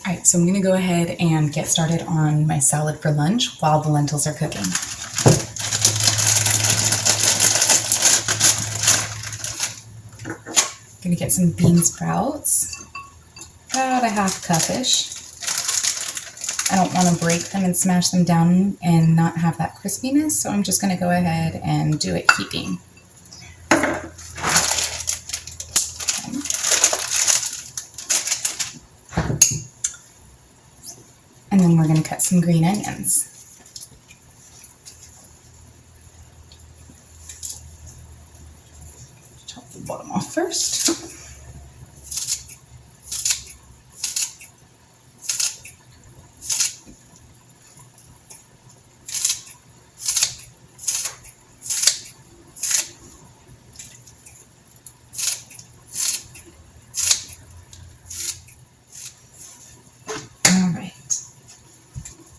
All right, so I'm gonna go ahead and get started on my salad for lunch while the lentils are cooking. I'm gonna get some bean sprouts, about a half cup-ish. I don't want to break them and smash them down and not have that crispiness, so I'm just gonna go ahead and do it heaping. And then we're going to cut some green onions. Chop the bottom off first.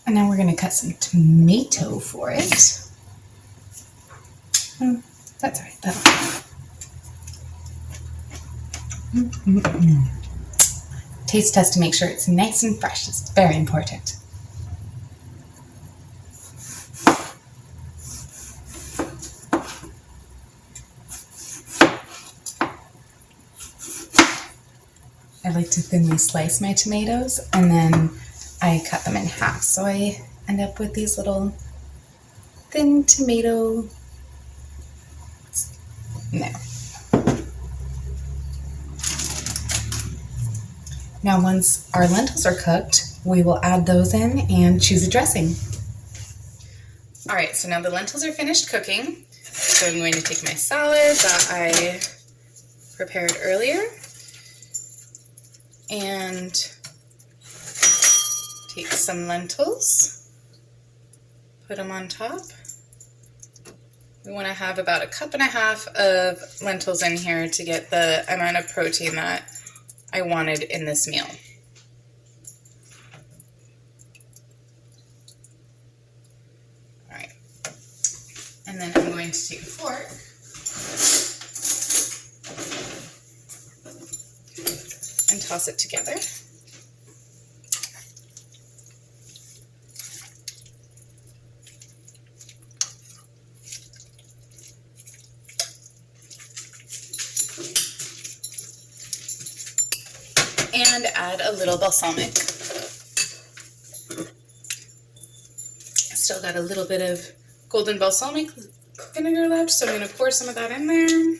And now we're going to cut some tomato for it. Oh, that's all right. That'll Taste test to make sure it's nice and fresh. It's very important. I like to thinly slice my tomatoes and then I cut them in half, so I end up with these little thin tomato. There. Now once our lentils are cooked, we will add those in and choose a dressing. All right, so now the lentils are finished cooking. So I'm going to take my salad that I prepared earlier and take some lentils, put them on top. We want to have about 1.5 cups of lentils in here to get the amount of protein that I wanted in this meal. All right, and then I'm going to take a fork and toss it together. And add a little balsamic. I still got a little bit of golden balsamic vinegar left, so I'm going to pour some of that in there.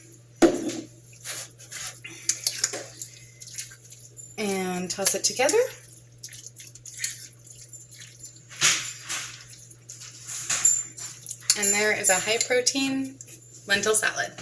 And toss it together. And there is a high protein lentil salad.